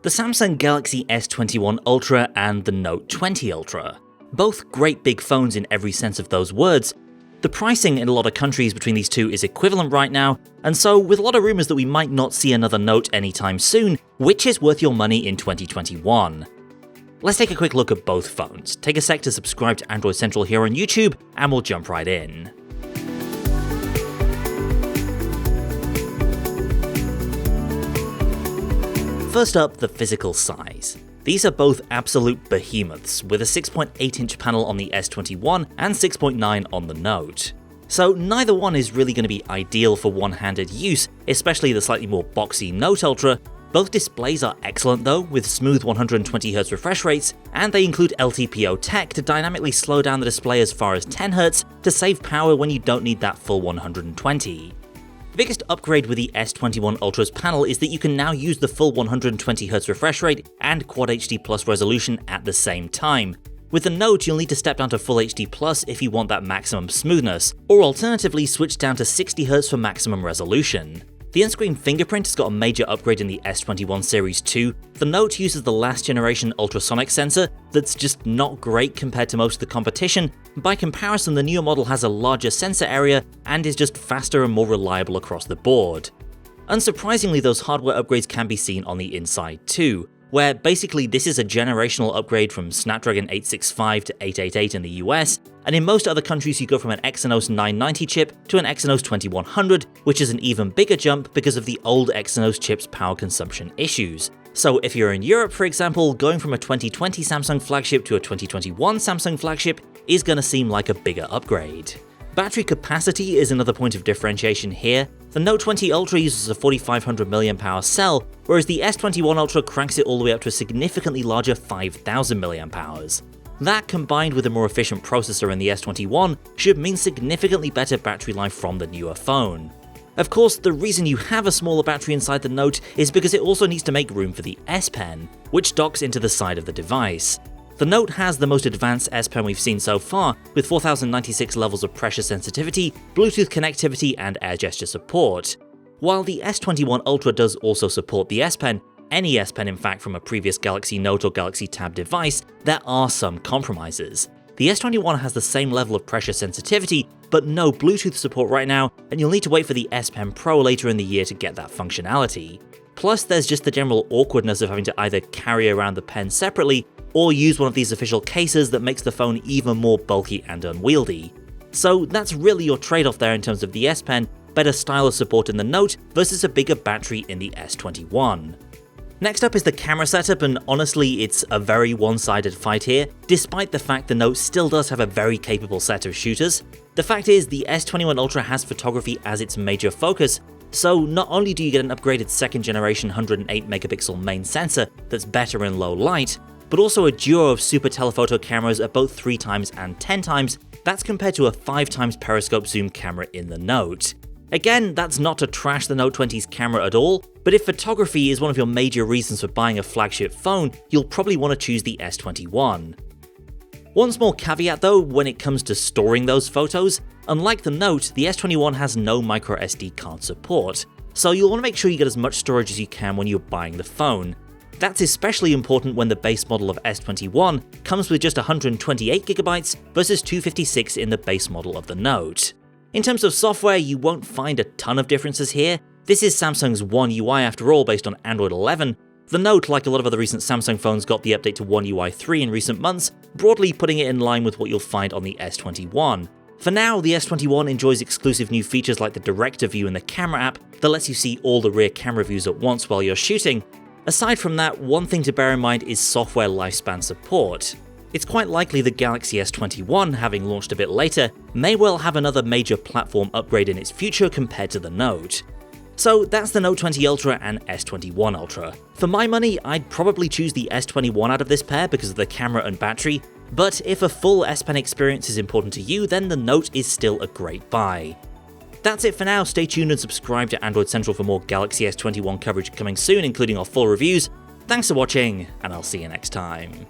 the Samsung Galaxy S21 Ultra and the Note 20 Ultra. Both great big phones in every sense of those words. The pricing in a lot of countries between these two is equivalent right now, and so with a lot of rumours that we might not see another Note anytime soon, which is worth your money in 2021? Let's take a quick look at both phones. Take a sec to subscribe to Android Central here on YouTube, and we'll jump right in. First up, the physical size. These are both absolute behemoths, with a 6.8-inch panel on the S21 and 6.9 on the Note. So neither one is really going to be ideal for one-handed use, especially the slightly more boxy Note Ultra. Both displays are excellent though, with smooth 120Hz refresh rates, and they include LTPO tech to dynamically slow down the display as far as 10Hz to save power when you don't need that full 120. The biggest upgrade with the S21 Ultra's panel is that you can now use the full 120Hz refresh rate and Quad HD Plus resolution at the same time. With the Note, you'll need to step down to Full HD Plus if you want that maximum smoothness, or alternatively switch down to 60Hz for maximum resolution. The in-screen fingerprint has got a major upgrade in the S21 Series 2. The Note uses the last generation ultrasonic sensor that's just not great compared to most of the competition. By comparison, the newer model has a larger sensor area and is just faster and more reliable across the board. Unsurprisingly, those hardware upgrades can be seen on the inside too, where basically this is a generational upgrade from Snapdragon 865 to 888 in the US, and in most other countries you go from an Exynos 990 chip to an Exynos 2100, which is an even bigger jump because of the old Exynos chip's power consumption issues. So if you're in Europe, for example, going from a 2020 Samsung flagship to a 2021 Samsung flagship is going to seem like a bigger upgrade. Battery capacity is another point of differentiation here. The Note 20 Ultra uses a 4500 mAh cell, whereas the S21 Ultra cranks it all the way up to a significantly larger 5000 mAh. That, combined with a more efficient processor in the S21, should mean significantly better battery life from the newer phone. Of course, the reason you have a smaller battery inside the Note is because it also needs to make room for the S Pen, which docks into the side of the device. The Note has the most advanced S Pen we've seen so far, with 4096 levels of pressure sensitivity, Bluetooth connectivity, and air gesture support. While the S21 Ultra does also support the S Pen, any S Pen in fact from a previous Galaxy Note or Galaxy Tab device, there are some compromises. The S21 has the same level of pressure sensitivity, but no Bluetooth support right now, and you'll need to wait for the S Pen Pro later in the year to get that functionality. Plus, there's just the general awkwardness of having to either carry around the pen separately or use one of these official cases that makes the phone even more bulky and unwieldy. So that's really your trade-off there in terms of the S Pen, better stylus support in the Note versus a bigger battery in the S21. Next up is the camera setup, and honestly it's a very one-sided fight here, despite the fact the Note still does have a very capable set of shooters. The fact is, the S21 Ultra has photography as its major focus, so not only do you get an upgraded second generation 108 megapixel main sensor that's better in low light, but also a duo of super telephoto cameras at both 3x and 10x, that's compared to a 5x periscope zoom camera in the Note. Again, that's not to trash the Note 20's camera at all, but if photography is one of your major reasons for buying a flagship phone, you'll probably want to choose the S21. One small caveat though, when it comes to storing those photos, unlike the Note, the S21 has no microSD card support, so you'll want to make sure you get as much storage as you can when you're buying the phone. That's especially important when the base model of S21 comes with just 128GB versus 256 in the base model of the Note. In terms of software, you won't find a ton of differences here. This is Samsung's One UI after all, based on Android 11. The Note, like a lot of other recent Samsung phones, got the update to One UI 3 in recent months, broadly putting it in line with what you'll find on the S21. For now, the S21 enjoys exclusive new features like the Director View in the camera app that lets you see all the rear camera views at once while you're shooting. Aside from that, one thing to bear in mind is software lifespan support. It's quite likely the Galaxy S21, having launched a bit later, may well have another major platform upgrade in its future compared to the Note. So that's the Note 20 Ultra and S21 Ultra. For my money, I'd probably choose the S21 out of this pair because of the camera and battery, but if a full S Pen experience is important to you, then the Note is still a great buy. That's it for now. Stay tuned and subscribe to Android Central for more Galaxy S21 coverage coming soon, including our full reviews. Thanks for watching, and I'll see you next time.